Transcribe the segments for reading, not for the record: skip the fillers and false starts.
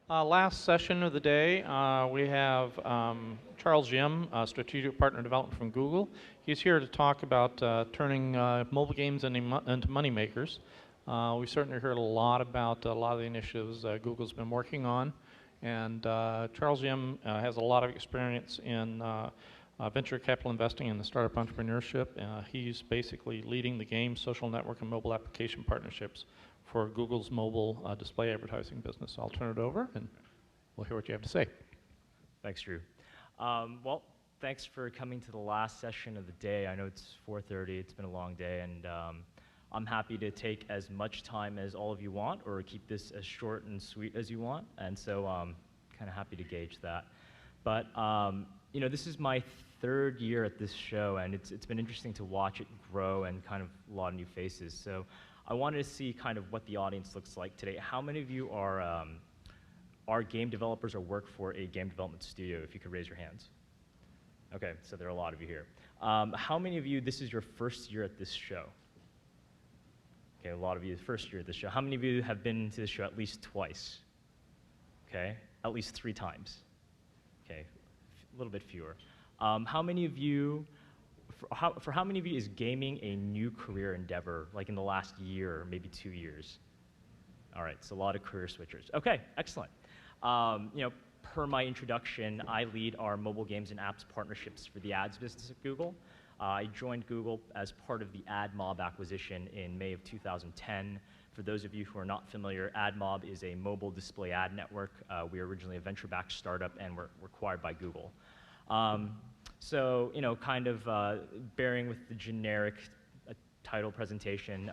Last session of the day, we have Charles YIM, Strategic Partner Development from Google. He's here to talk about turning mobile games into money makers. We certainly heard a lot about a lot of the initiatives Google's been working on, and Charles YIM has a lot of experience in venture capital investing and the startup entrepreneurship. He's basically leading the game, social network, and mobile application partnerships for Google's mobile display advertising business. So I'll turn it over, and we'll hear what you have to say. Thanks, Drew. Well, thanks for coming to the last session of the day. I know it's 4:30. It's been a long day, and I'm happy to take as much time as all of you want, or keep this as short and sweet as you want. And so I'm kind of happy to gauge that. But you know, this is my third year at this show, and it's been interesting to watch it grow and kind of a lot of new faces. So I wanted to see kind of what the audience looks like today. How many of you are game developers or work for a game development studio? If you could raise your hands. Okay, so there are a lot of you here. How many of you, this is your first year at this show? Okay, a lot of you, first year at this show. How many of you have been to this show at least twice? Okay, at least 3 times. Okay, a little bit fewer. How many of you, for how many of you is gaming a new career endeavor, like in the last year or maybe 2 years? All right, so a lot of career switchers. Okay, excellent. You know, per my introduction, I lead our mobile games and apps partnerships for the ads business at Google. I joined Google as part of the AdMob acquisition in May of 2010. For those of you who are not familiar, AdMob is a mobile display ad network. We were originally a venture-backed startup and were acquired by Google. So, you know, kind of bearing with the generic title presentation,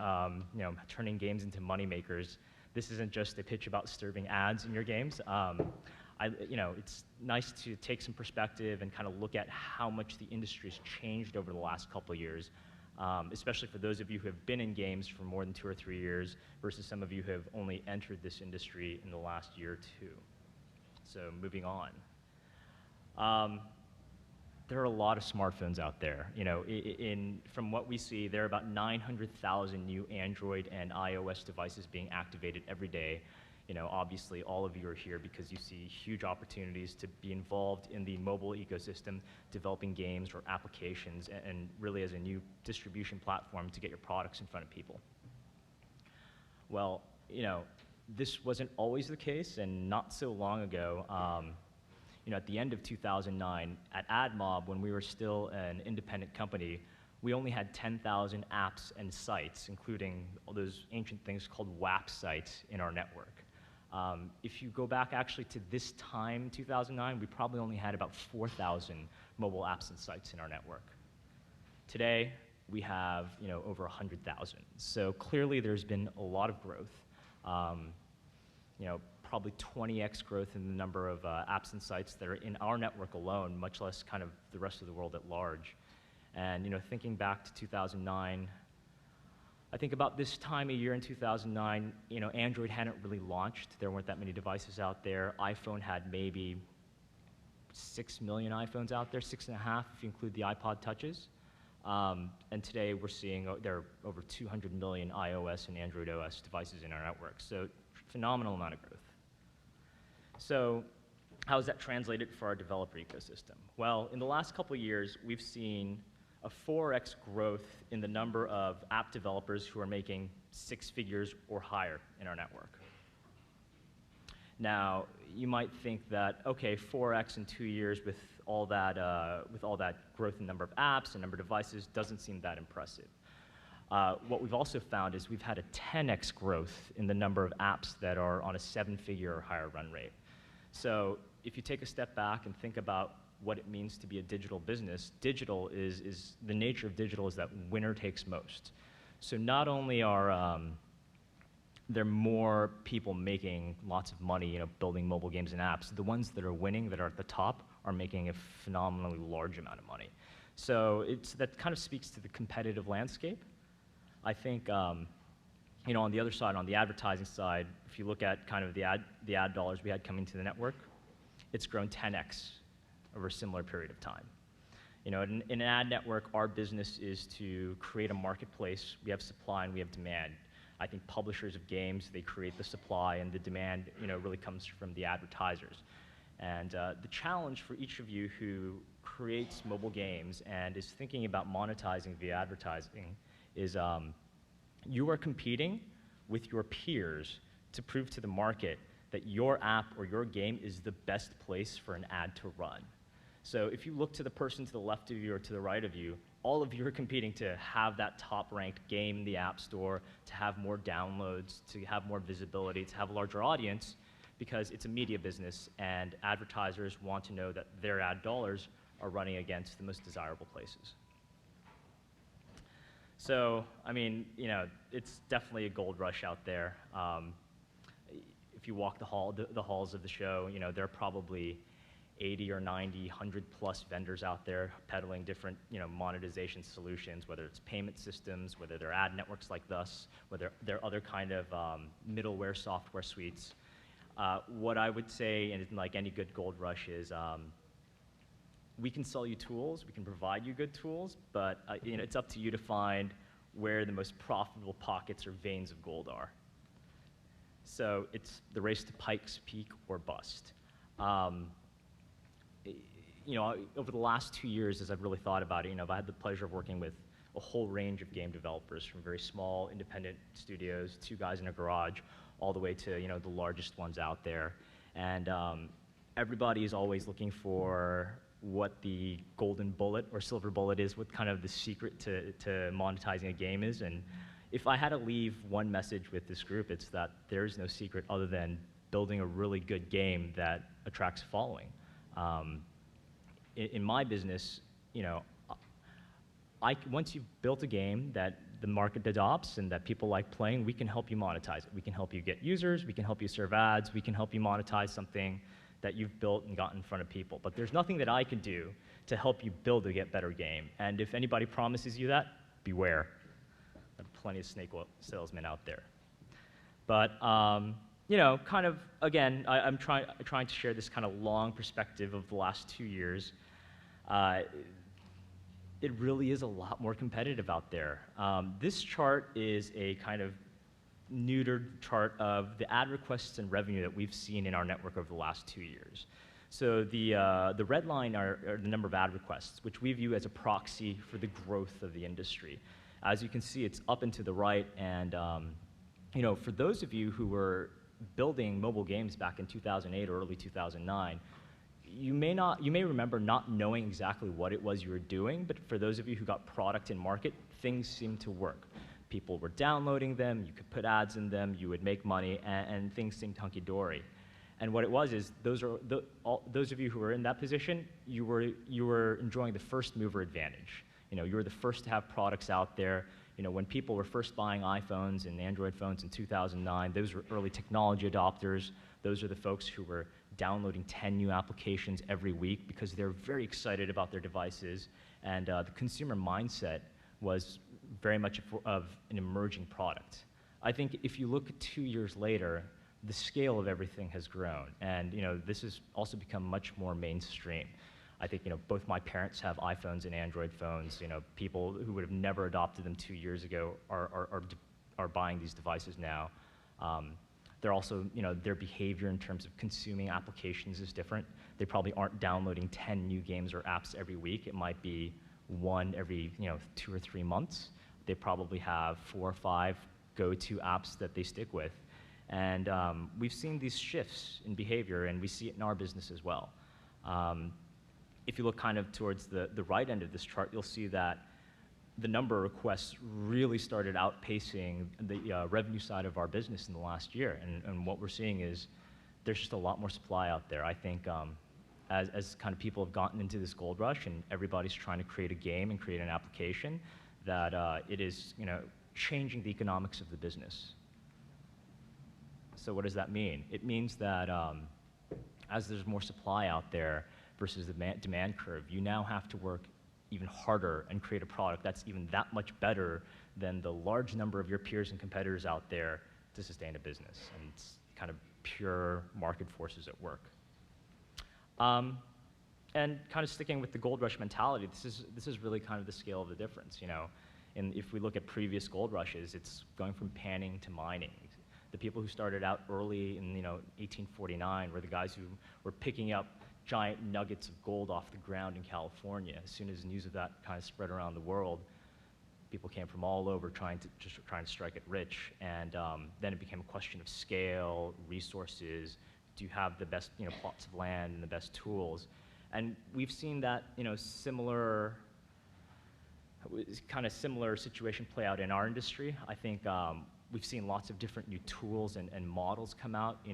you know, turning games into money makers. This isn't just a pitch about serving ads in your games. You know, it's nice to take some perspective and kind of look at how much the industry has changed over the last couple of years, especially for those of you who have been in games for more than 2 or 3 years versus some of you who have only entered this industry in the last year or 2. So moving on. There are a lot of smartphones out there. You know, from what we see, there are about 900,000 new Android and iOS devices being activated every day. You know, obviously, all of you are here because you see huge opportunities to be involved in the mobile ecosystem, developing games or applications, and really as a new distribution platform to get your products in front of people. Well, you know, this wasn't always the case, and not so long ago, you know, at the end of 2009, at AdMob, when we were still an independent company, we only had 10,000 apps and sites, including all those ancient things called WAP sites in our network. If you go back actually to this time, 2009, we probably only had about 4,000 mobile apps and sites in our network. Today, we have, you know, over 100,000. So clearly, there's been a lot of growth. You know, probably 20x growth in the number of apps and sites that are in our network alone, much less kind of the rest of the world at large. And, you know, thinking back to 2009, I think about this time of year in 2009, you know, Android hadn't really launched. There weren't that many devices out there. iPhone had maybe 6 million iPhones out there, 6.5 if you include the iPod Touches. And today we're seeing there are over 200 million iOS and Android OS devices in our network. So phenomenal amount of growth. So how is that translated for our developer ecosystem? Well, in the last couple of years, we've seen a 4x growth in the number of app developers who are making 6 figures or higher in our network. Now, you might think that, okay, 4x in 2 years with all that growth in number of apps and number of devices doesn't seem that impressive. What we've also found is we've had a 10x growth in the number of apps that are on a 7-figure or higher run rate. So if you take a step back and think about what it means to be a digital business, digital is the nature of digital is that winner takes most. So not only are there are more people making lots of money, you know, building mobile games and apps, the ones that are winning, that are at the top, are making a phenomenally large amount of money. So that kind of speaks to the competitive landscape. I think, you know, on the other side, on the advertising side, if you look at kind of the ad dollars we had coming to the network, it's grown 10x over a similar period of time. You know, in an ad network, our business is to create a marketplace. We have supply and we have demand. I think publishers of games, they create the supply, and the demand, you know, really comes from the advertisers. And the challenge for each of you who creates mobile games and is thinking about monetizing via advertising is you are competing with your peers to prove to the market that your app or your game is the best place for an ad to run. So if you look to the person to the left of you or to the right of you, all of you are competing to have that top-ranked game in the App Store, to have more downloads, to have more visibility, to have a larger audience, because it's a media business, and advertisers want to know that their ad dollars are running against the most desirable places. So, I mean, you know, it's definitely a gold rush out there. If you walk the halls of the show, you know, there are probably 80 or 90, 100 plus vendors out there peddling different, you know, monetization solutions, whether it's payment systems, whether they're ad networks like us, whether they're other kind of middleware software suites. What I would say, and like any good gold rush, is we can sell you tools, we can provide you good tools, but you know, it's up to you to find where the most profitable pockets or veins of gold are. So it's the race to Pike's Peak or bust. You know, over the last 2 years, as I've really thought about it, you know, I've had the pleasure of working with a whole range of game developers, from very small independent studios, 2 guys in a garage, all the way to, you know, the largest ones out there. And everybody is always looking for what the golden bullet or silver bullet is, what kind of the secret to monetizing a game is. And if I had to leave one message with this group, it's that there's no secret other than building a really good game that attracts a following. In my business, you know, once you've built a game that the market adopts and that people like playing, we can help you monetize it. We can help you get users, we can help you serve ads, we can help you monetize something that you've built and got in front of people. But there's nothing that I can do to help you build a better game. And if anybody promises you that, beware. There are plenty of snake oil salesmen out there. But you know, kind of, again, I'm trying to share this kind of long perspective of the last 2 years. It really is a lot more competitive out there. This chart is a kind of neutered chart of the ad requests and revenue that we've seen in our network over the last 2 years. So the red line are the number of ad requests, which we view as a proxy for the growth of the industry. As you can see, it's up and to the right, and you know, for those of you who were building mobile games back in 2008 or early 2009, you may remember not knowing exactly what it was you were doing, but for those of you who got product in market, things seemed to work. People were downloading them, you could put ads in them, you would make money, and things seemed hunky-dory. And what it was is, those of you who were in that position, you were enjoying the first mover advantage. You know, you were the first to have products out there. You know, when people were first buying iPhones and Android phones in 2009, those were early technology adopters. Those are the folks who were downloading 10 new applications every week because they're very excited about their devices. And the consumer mindset was very much of an emerging product. I think if you look 2 years later, the scale of everything has grown. And you know, this has also become much more mainstream. I think, you know, both my parents have iPhones and Android phones. You know, people who would have never adopted them 2 years ago are buying these devices now. They're also, you know, their behavior in terms of consuming applications is different. They probably aren't downloading 10 new games or apps every week. It might be one every, you know, 2 or 3 months. They probably have 4 or 5 go-to apps that they stick with. And we've seen these shifts in behavior, and we see it in our business as well. If you look kind of towards the right end of this chart, you'll see that the number of requests really started outpacing the revenue side of our business in the last year. And what we're seeing is there's just a lot more supply out there. I think as kind of people have gotten into this gold rush and everybody's trying to create a game and create an application, that it is, you know, changing the economics of the business. So what does that mean? It means that as there's more supply out there versus the demand curve, you now have to work even harder and create a product that's even that much better than the large number of your peers and competitors out there to sustain a business. And it's kind of pure market forces at work. And kind of sticking with the gold rush mentality, this is really kind of the scale of the difference, you know. And if we look at previous gold rushes, it's going from panning to mining. The people who started out early in 1849 were the guys who were picking up giant nuggets of gold off the ground in California. As soon as news of that kind of spread around the world, people came from all over trying to strike it rich. And then it became a question of scale, resources. Do you have the best plots of land and the best tools? And we've seen that similar situation play out in our industry. I think we've seen lots of different new tools and models come out.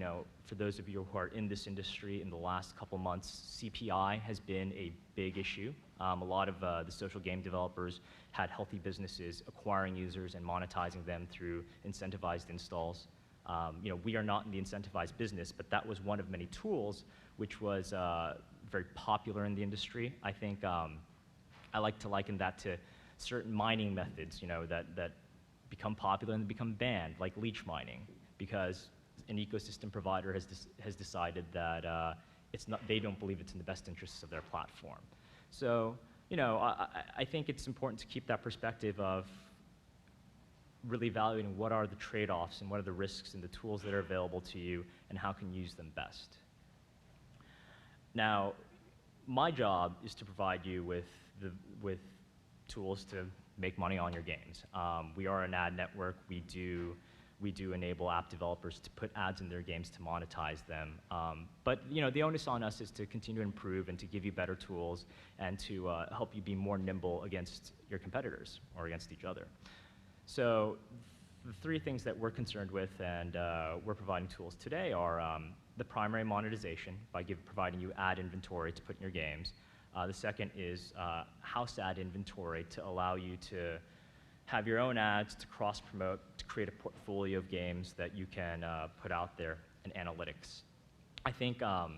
For those of you who are in this industry, in the last couple months, CPI has been a big issue. A lot of the social game developers had healthy businesses acquiring users and monetizing them through incentivized installs. We are not in the incentivized business, but that was one of many tools which was very popular in the industry. I think I like to liken that to certain mining methods, that become popular and become banned, like leech mining, because an ecosystem provider has decided that they don't believe it's in the best interests of their platform. So, I think it's important to keep that perspective of really evaluating what are the trade-offs and what are the risks and the tools that are available to you and how can you use them best. Now, my job is to provide you with tools to make money on your games. We are an ad network. We do enable app developers to put ads in their games to monetize them. But the onus on us is to continue to improve and to give you better tools and to help you be more nimble against your competitors or against each other. So the three things that we're concerned with and we're providing tools today are the primary monetization by providing you ad inventory to put in your games. The second is house ad inventory to allow you to have your own ads to cross-promote, to create a portfolio of games that you can put out there, and analytics. I think I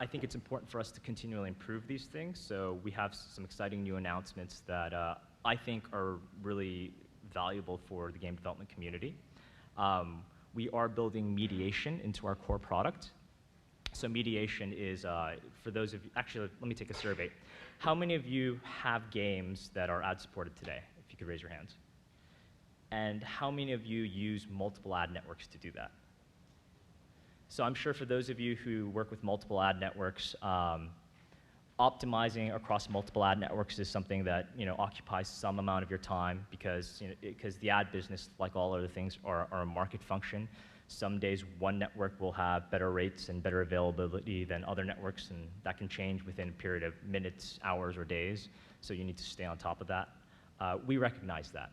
think it's important for us to continually improve these things. So we have some exciting new announcements that I think are really valuable for the game development community. We are building Mediation into our core product. So Mediation is, for those of you, actually, let me take a survey. How many of you have games that are ad-supported today? If you could raise your hands. And how many of you use multiple ad networks to do that? So I'm sure for those of you who work with multiple ad networks, optimizing across multiple ad networks is something that occupies some amount of your time because the ad business, like all other things, are a market function. Some days one network will have better rates and better availability than other networks, and that can change within a period of minutes, hours, or days. So you need to stay on top of that. We recognize that.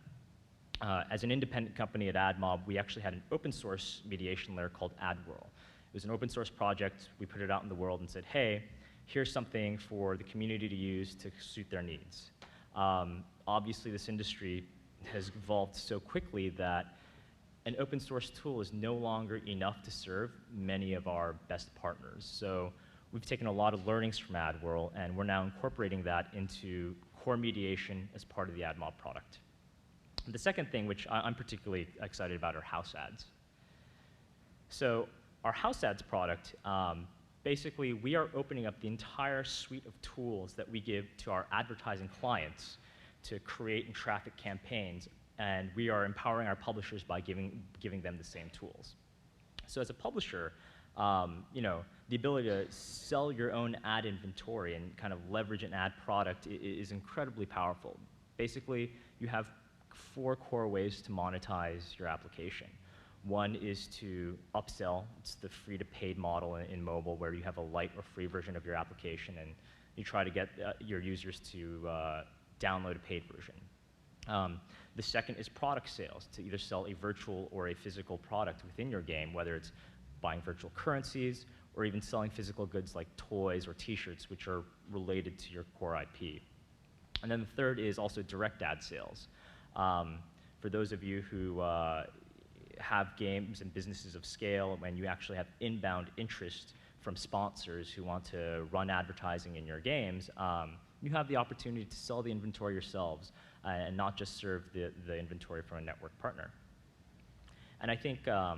As an independent company at AdMob, we actually had an open source mediation layer called AdWorld. It was an open source project. We put it out in the world and said, hey, here's something for the community to use to suit their needs. Obviously, this industry has evolved so quickly that an open source tool is no longer enough to serve many of our best partners. So we've taken a lot of learnings from AdWorld, and we're now incorporating that into core mediation as part of the AdMob product. The second thing, which I'm particularly excited about, are house ads. So our house ads product, basically, we are opening up the entire suite of tools that we give to our advertising clients to create and traffic campaigns, and we are empowering our publishers by giving them the same tools. So as a publisher, the ability to sell your own ad inventory and kind of leverage an ad product is incredibly powerful. Basically, you have 4 core ways to monetize your application. One is to upsell. It's the free to paid model in mobile, where you have a light or free version of your application and you try to get your users to download a paid version. The second is product sales, to either sell a virtual or a physical product within your game, whether it's buying virtual currencies or even selling physical goods like toys or t-shirts, which are related to your core IP. And then the third is also direct ad sales. For those of you who have games and businesses of scale, when you actually have inbound interest from sponsors who want to run advertising in your games, you have the opportunity to sell the inventory yourselves and not just serve the inventory from a network partner. And I think, oh,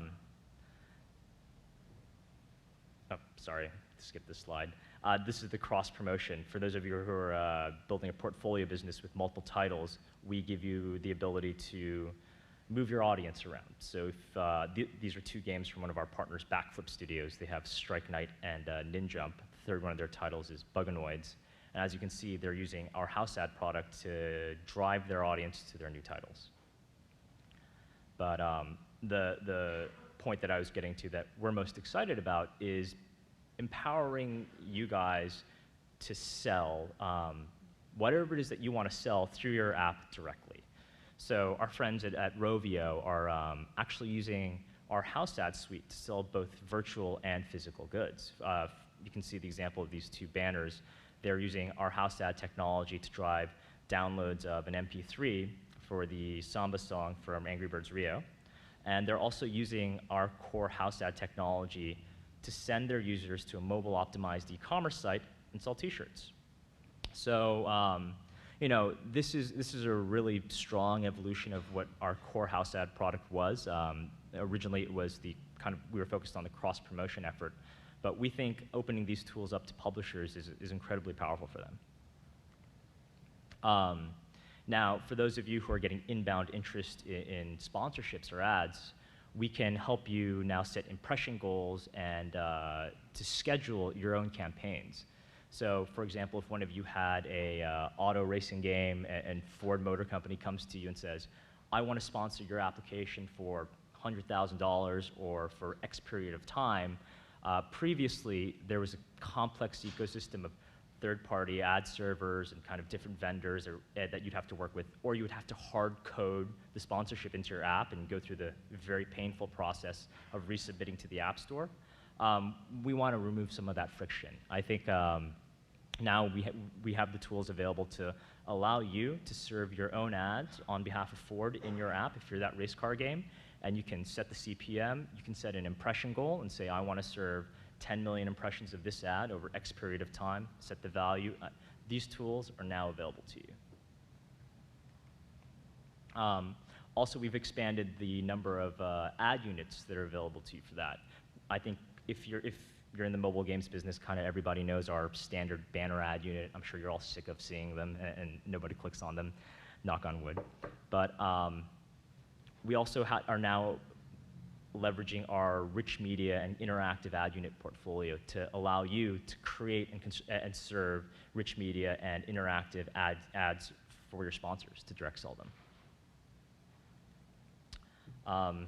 sorry, skip this slide. This is the cross promotion. For those of you who are building a portfolio business with multiple titles, we give you the ability to move your audience around. So if these are two games from one of our partners, Backflip Studios. They have Strike Knight and Ninjump. The third one of their titles is Buganoids. And as you can see, they're using our house ad product to drive their audience to their new titles. But the point that I was getting to that we're most excited about is empowering you guys to sell whatever it is that you want to sell through your app directly. So our friends at Rovio are actually using our house ad suite to sell both virtual and physical goods. You can see the example of these two banners. They're using our house ad technology to drive downloads of an MP3 for the Samba song from Angry Birds Rio. And they're also using our core house ad technology to send their users to a mobile-optimized e-commerce site and sell T-shirts. So, you know, this is a really strong evolution of what our core house ad product was. Originally, it was we were focused on the cross-promotion effort. But we think opening these tools up to publishers is incredibly powerful for them. Now, for those of you who are getting inbound interest in sponsorships or ads, we can help you now set impression goals and to schedule your own campaigns. So, for example, if one of you had a auto racing game and Ford Motor Company comes to you and says, I want to sponsor your application for $100,000 or for X period of time, previously, there was a complex ecosystem of third-party ad servers and kind of different vendors that you'd have to work with, or you would have to hard code the sponsorship into your app and go through the very painful process of resubmitting to the App Store. We want to remove some of that friction. I think now we have the tools available to allow you to serve your own ads on behalf of Ford in your app if you're that race car game. And you can set the CPM, you can set an impression goal and say, I want to serve 10 million impressions of this ad over X period of time, set the value. These tools are now available to you. Also, we've expanded the number of ad units that are available to you for that. I think if you're in the mobile games business, kind of everybody knows our standard banner ad unit. I'm sure you're all sick of seeing them and nobody clicks on them, knock on wood. But we also are now leveraging our rich media and interactive ad unit portfolio to allow you to create and serve rich media and interactive ads for your sponsors to direct sell them.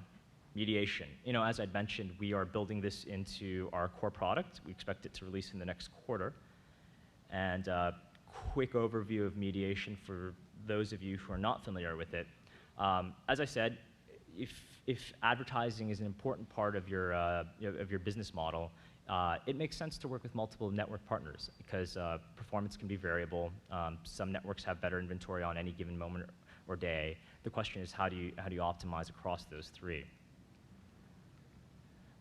Mediation. You know, as I'd mentioned, we are building this into our core product. We expect it to release in the next quarter. And quick overview of mediation for those of you who are not familiar with it. As I said, if advertising is an important part of your business model, it makes sense to work with multiple network partners because performance can be variable. Some networks have better inventory on any given moment or day. The question is, how do you optimize across those three?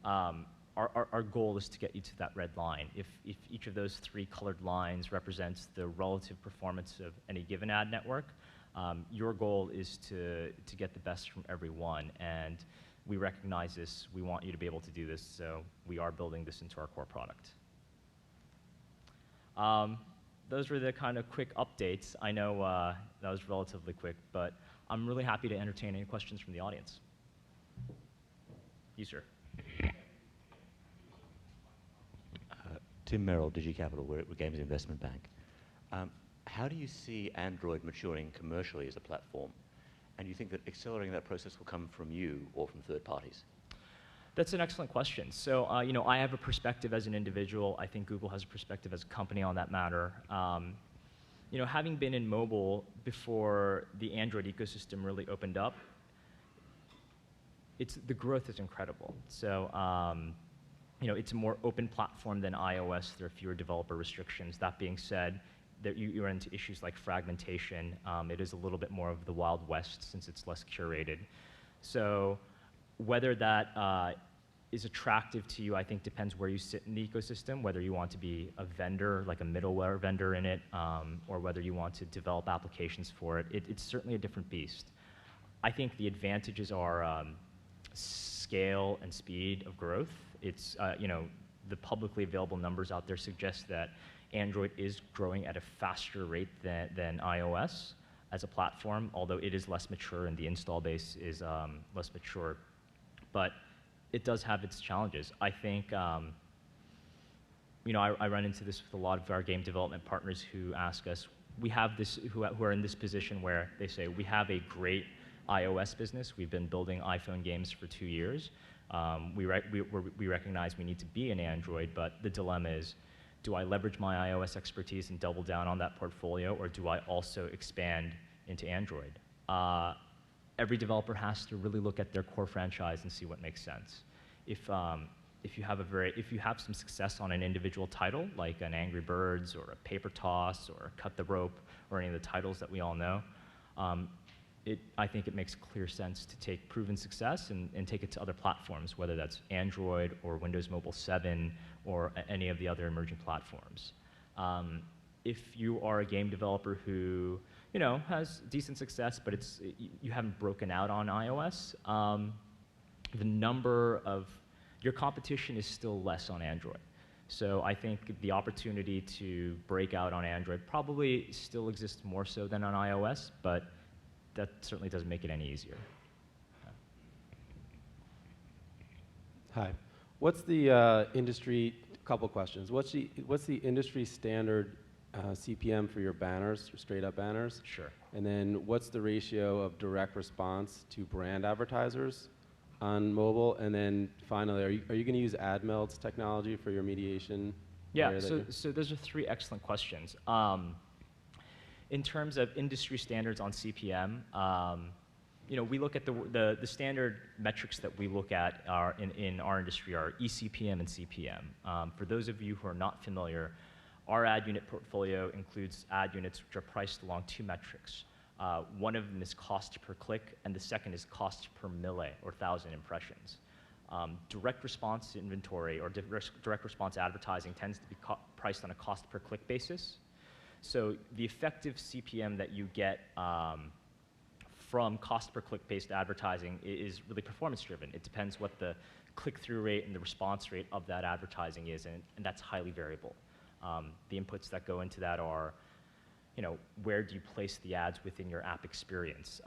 Our goal is to get you to that red line. If each of those three colored lines represents the relative performance of any given ad network, your goal is to get the best from every one, and we recognize this. We want you to be able to do this, so we are building this into our core product. Those were the kind of quick updates. I know that was relatively quick, but I'm really happy to entertain any questions from the audience. You, sir. Tim Merrill, DigiCapital. We're Games Investment Bank. How do you see Android maturing commercially as a platform? And do you think that accelerating that process will come from you or from third parties? That's an excellent question. So, you know, I have a perspective as an individual. I think Google has a perspective as a company on that matter. You know, having been in mobile before the Android ecosystem really opened up, the growth is incredible. So, you know, it's a more open platform than iOS. There are fewer developer restrictions. That being said, you run into issues like fragmentation. It is a little bit more of the Wild West since it's less curated. So whether that is attractive to you, I think depends where you sit in the ecosystem, whether you want to be a vendor, like a middleware vendor in it, or whether you want to develop applications for it. It's certainly a different beast. I think the advantages are scale and speed of growth. It's, you know, the publicly available numbers out there suggest that Android is growing at a faster rate than iOS as a platform, although it is less mature and the install base is less mature. But it does have its challenges. I think, you know, I run into this with a lot of our game development partners who ask us, we have this, who are in this position where they say, we have a great iOS business. We've been building iPhone games for 2 years. We recognize we need to be in Android, but the dilemma is, do I leverage my iOS expertise and double down on that portfolio, or do I also expand into Android? Every developer has to really look at their core franchise and see what makes sense. If you have some success on an individual title, like an Angry Birds or a Paper Toss or Cut the Rope or any of the titles that we all know, I think it makes clear sense to take proven success and take it to other platforms, whether that's Android or Windows Mobile 7 or any of the other emerging platforms. If you are a game developer who, you know, has decent success, but you haven't broken out on iOS, the number of your competition is still less on Android. So I think the opportunity to break out on Android probably still exists more so than on iOS, but that certainly doesn't make it any easier. Hi. What's the industry, couple questions. What's the industry standard CPM for your banners, your straight up banners? Sure. And then what's the ratio of direct response to brand advertisers on mobile? And then finally, are you going to use AdMob's technology for your mediation? Yeah, so those are 3 excellent questions. In terms of industry standards on CPM, you know, we look at the standard metrics that we look at in our industry are eCPM and CPM. For those of you who are not familiar, our ad unit portfolio includes ad units which are priced along 2 metrics. One of them is cost per click, and the second is cost per milli, or 1,000 impressions. Direct response inventory or direct response advertising tends to be priced on a cost per click basis. So the effective CPM that you get from cost per click based advertising is really performance driven. It depends what the click-through rate and the response rate of that advertising is, and that's highly variable. The inputs that go into that are, you know, where do you place the ads within your app experience?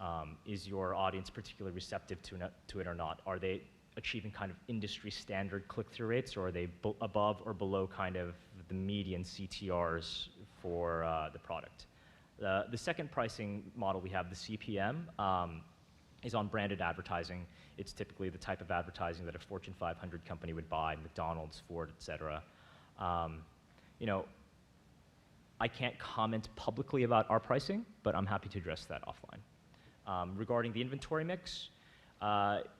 Is your audience particularly receptive to it or not? Are they achieving kind of industry standard click-through rates, or are they above or below kind of the median CTRs for the product? The second pricing model we have, the CPM, is on branded advertising. It's typically the type of advertising that a Fortune 500 company would buy, McDonald's, Ford, et cetera. You know, I can't comment publicly about our pricing, but I'm happy to address that offline. Regarding the inventory mix,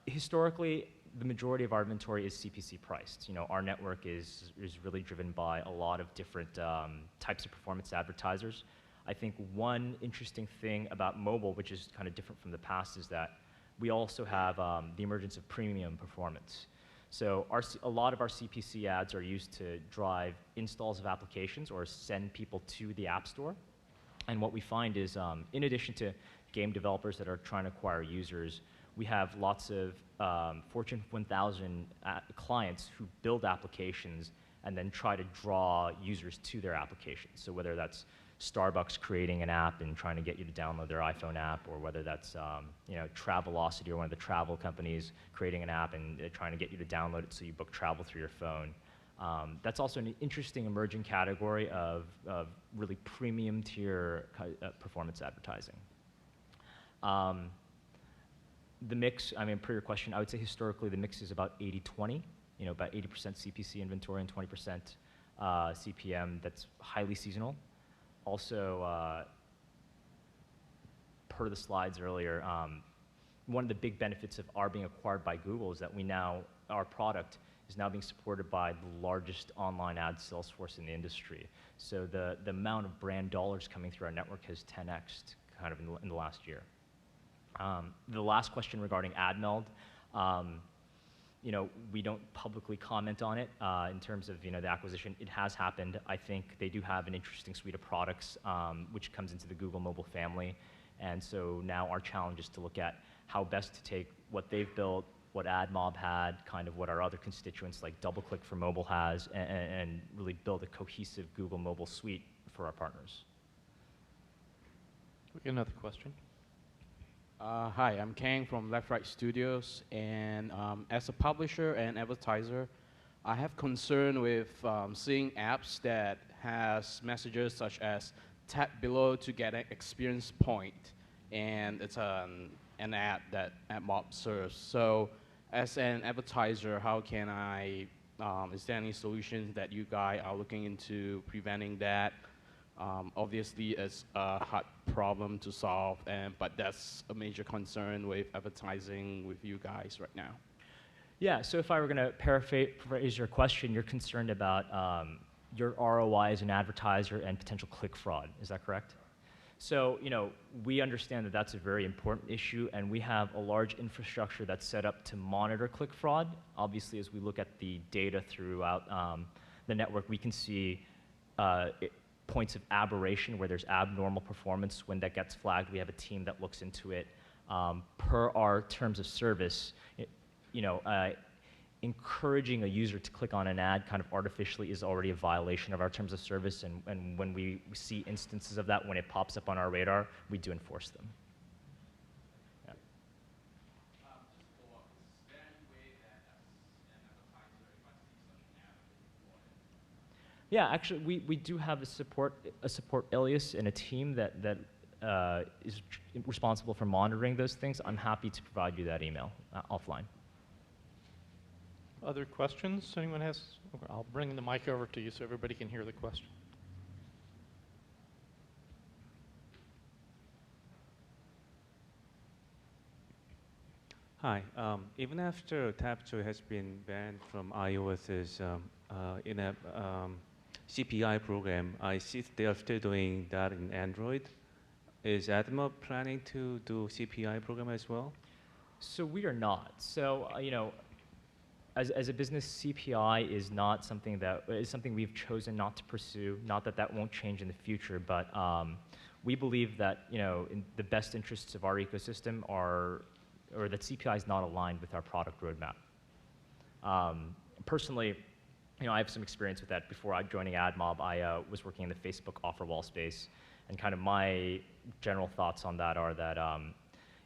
historically, the majority of our inventory is CPC priced. You know, our network is really driven by a lot of different types of performance advertisers. I think one interesting thing about mobile, which is kind of different from the past, is that we also have the emergence of premium performance. So a lot of our CPC ads are used to drive installs of applications or send people to the App Store. And what we find is, in addition to game developers that are trying to acquire users, we have lots of Fortune 1000 clients who build applications and then try to draw users to their applications. So whether that's Starbucks creating an app and trying to get you to download their iPhone app, or whether that's you know, Travelocity or one of the travel companies creating an app and trying to get you to download it so you book travel through your phone. That's also an interesting emerging category of really premium tier performance advertising. The mix, I mean, per your question, I would say historically the mix is about 80-20, you know, about 80% CPC inventory and 20% CPM that's highly seasonal. Also, per the slides earlier, one of the big benefits of our being acquired by Google is that our product is now being supported by the largest online ad sales force in the industry. So the amount of brand dollars coming through our network has 10x'd kind of in the last year. The last question regarding AdMob, you know, we don't publicly comment on it in terms of, you know, the acquisition. It has happened. I think they do have an interesting suite of products which comes into the Google mobile family. And so now our challenge is to look at how best to take what they've built, what AdMob had, kind of what our other constituents like DoubleClick for mobile has, and really build a cohesive Google mobile suite for our partners. We get another question. Hi, I'm Kang from Left Right Studios, and as a publisher and advertiser, I have concern with seeing apps that has messages such as tap below to get an experience point, and it's an ad that AdMob serves. So as an advertiser, how can I, is there any solutions that you guys are looking into preventing that? Obviously, it's a hard problem to solve, but that's a major concern with advertising with you guys right now. Yeah, so if I were going to paraphrase your question, you're concerned about your ROI as an advertiser and potential click fraud. Is that correct? So, we understand that that's a very important issue, and we have a large infrastructure that's set up to monitor click fraud. Obviously, as we look at the data throughout the network, we can see points of aberration where there's abnormal performance. When that gets flagged, we have a team that looks into it. Per our terms of service, encouraging a user to click on an ad kind of artificially is already a violation of our terms of service, and when we see instances of that, when it pops up on our radar, we do enforce them. Yeah. Yeah, actually, we do have a support alias and a team that is responsible for monitoring those things. I'm happy to provide you that email offline. Other questions anyone has? Okay, I'll bring the mic over to you so everybody can hear the question. Hi. Even after Tap2 has been banned from iOS's in-app CPI program, I see they are still doing that in Android. Is AdMob planning to do CPI program as well? So we are not. So as a business, CPI is not something something we've chosen not to pursue. Not that that won't change in the future, but we believe that in the best interests of our ecosystem or that CPI is not aligned with our product roadmap. Personally, I have some experience with that. Before joining AdMob, I was working in the Facebook offer wall space, and kind of my general thoughts on that are that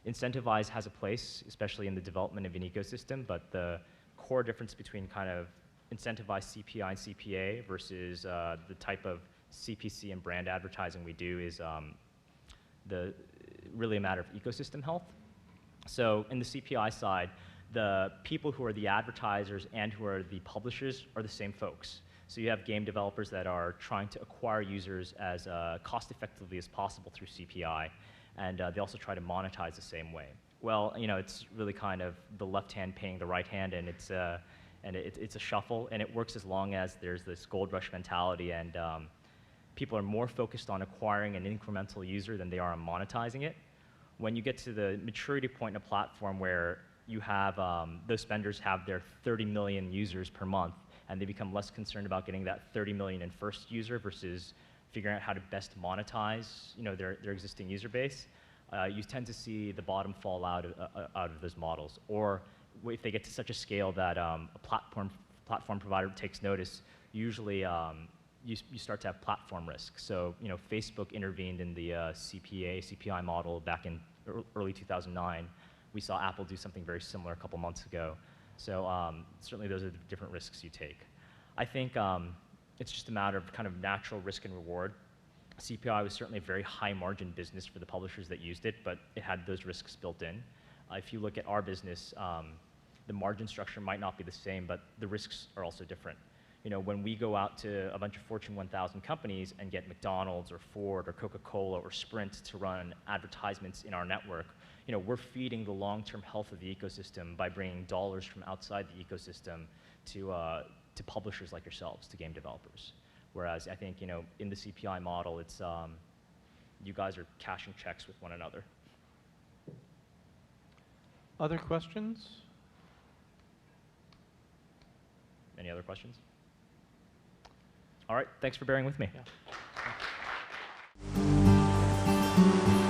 incentivize has a place, especially in the development of an ecosystem, but the core difference between kind of incentivized CPI and CPA versus the type of CPC and brand advertising we do is really a matter of ecosystem health. So in the CPI side, the people who are the advertisers and who are the publishers are the same folks. So you have game developers that are trying to acquire users as cost effectively as possible through CPI, and they also try to monetize the same way. Well, it's really kind of the left hand paying the right hand, and it's a shuffle, and it works as long as there's this gold rush mentality, and people are more focused on acquiring an incremental user than they are on monetizing it. When you get to the maturity point in a platform where you have those spenders have their 30 million users per month, and they become less concerned about getting that 30 million in first user versus figuring out how to best monetize their existing user base, you tend to see the bottom fall out of those models. Or if they get to such a scale that a platform provider takes notice, usually you start to have platform risk. So Facebook intervened in the CPI model back in early 2009. We saw Apple do something very similar a couple months ago. So certainly those are the different risks you take. I think it's just a matter of kind of natural risk and reward. CPI was certainly a very high margin business for the publishers that used it, but it had those risks built in. If you look at our business, the margin structure might not be the same, but the risks are also different. When we go out to a bunch of Fortune 1000 companies and get McDonald's or Ford or Coca-Cola or Sprint to run advertisements in our network, we're feeding the long-term health of the ecosystem by bringing dollars from outside the ecosystem to publishers like yourselves, to game developers. Whereas I think, in the CPI model, it's you guys are cashing checks with one another. Other questions? Any other questions? All right, thanks for bearing with me. Yeah.